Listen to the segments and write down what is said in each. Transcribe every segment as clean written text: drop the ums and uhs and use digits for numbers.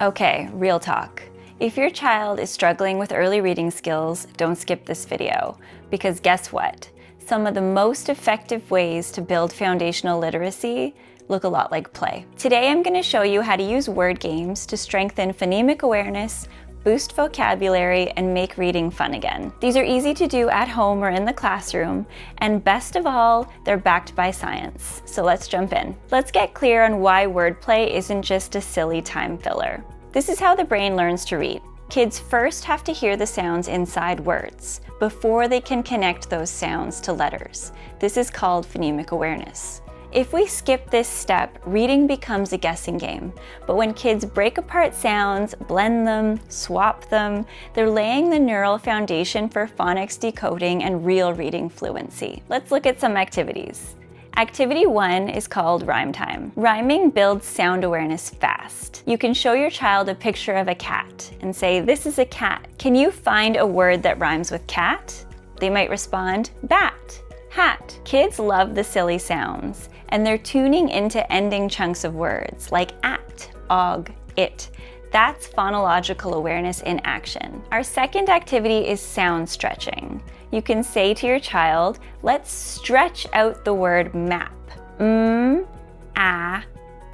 Okay, real talk. If your child is struggling with early reading skills, don't skip this video, because guess what? Some of the most effective ways to build foundational literacy look a lot like play. Today I'm going to show you how to use word games to strengthen phonemic awareness, boost vocabulary, and make reading fun again. These are easy to do at home or in the classroom, and best of all, they're backed by science. So let's jump in. Let's get clear on why wordplay isn't just a silly time filler. This is how the brain learns to read. Kids first have to hear the sounds inside words before they can connect those sounds to letters. This is called phonemic awareness. If we skip this step, reading becomes a guessing game. But when kids break apart sounds, blend them, swap them, they're laying the neural foundation for phonics decoding and real reading fluency. Let's look at some activities. Activity 1 is called rhyme time. Rhyming builds sound awareness fast. You can show your child a picture of a cat and say, "This is a cat. Can you find a word that rhymes with cat?" They might respond, bat, hat. Kids love the silly sounds, and they're tuning into ending chunks of words like at, og, it. That's phonological awareness in action. Our second activity is sound stretching. You can say to your child, let's stretch out the word map. A,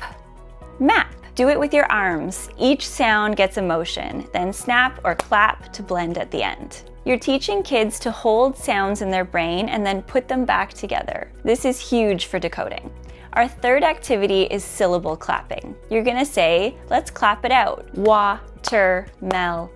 p, map. Do it with your arms. Each sound gets emotion, then snap or clap to blend at the end. You're teaching kids to hold sounds in their brain and then put them back together. This is huge for decoding. Our third activity is syllable clapping. You're gonna say, let's clap it out. Watermelon.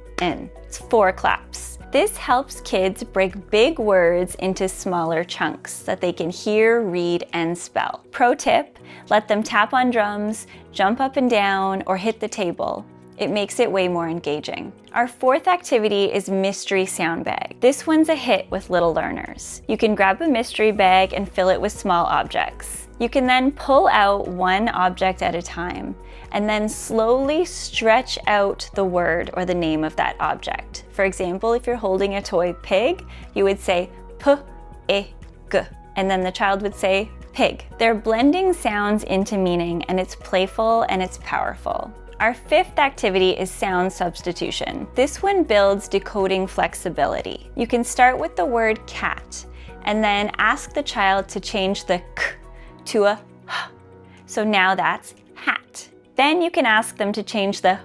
It's 4 claps. This helps kids break big words into smaller chunks that they can hear, read, and spell. Pro tip, let them tap on drums, jump up and down, or hit the table. It makes it way more engaging. Our fourth activity is mystery sound bag. This one's a hit with little learners. You can grab a mystery bag and fill it with small objects. You can then pull out one object at a time and then slowly stretch out the word or the name of that object. For example, if you're holding a toy pig, you would say p-e-g, and then the child would say pig. They're blending sounds into meaning, and it's playful and it's powerful. Our fifth activity is sound substitution. This one builds decoding flexibility. You can start with the word cat and then ask the child to change the k to a h. So now that's hat. Then you can ask them to change the h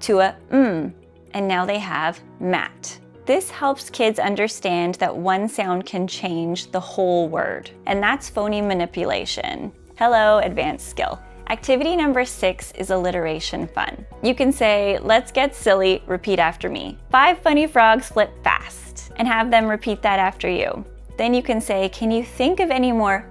to a and now they have mat. This helps kids understand that one sound can change the whole word, and that's phoneme manipulation. Hello, advanced skill. Activity number 6 is alliteration fun. You can say, let's get silly, repeat after me. 5 funny frogs flip fast, and have them repeat that after you. Then you can say, can you think of any more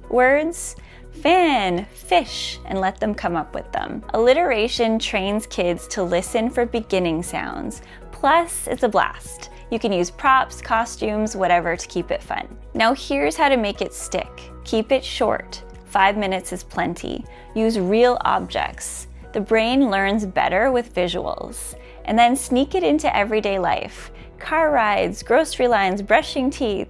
words? Fan, fish, and let them come up with them. Alliteration trains kids to listen for beginning sounds. Plus, it's a blast. You can use props, costumes, whatever to keep it fun. Now here's how to make it stick. Keep it short. 5 minutes is plenty. Use real objects. The brain learns better with visuals. And then sneak it into everyday life. Car rides, grocery lines, brushing teeth.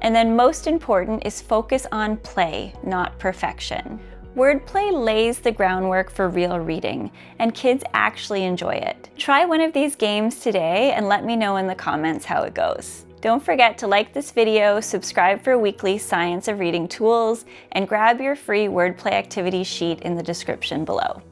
And then most important is focus on play, not perfection. Wordplay lays the groundwork for real reading, and kids actually enjoy it. Try one of these games today and let me know in the comments how it goes. Don't forget to like this video, subscribe for weekly Science of Reading tools, and grab your free wordplay activity sheet in the description below.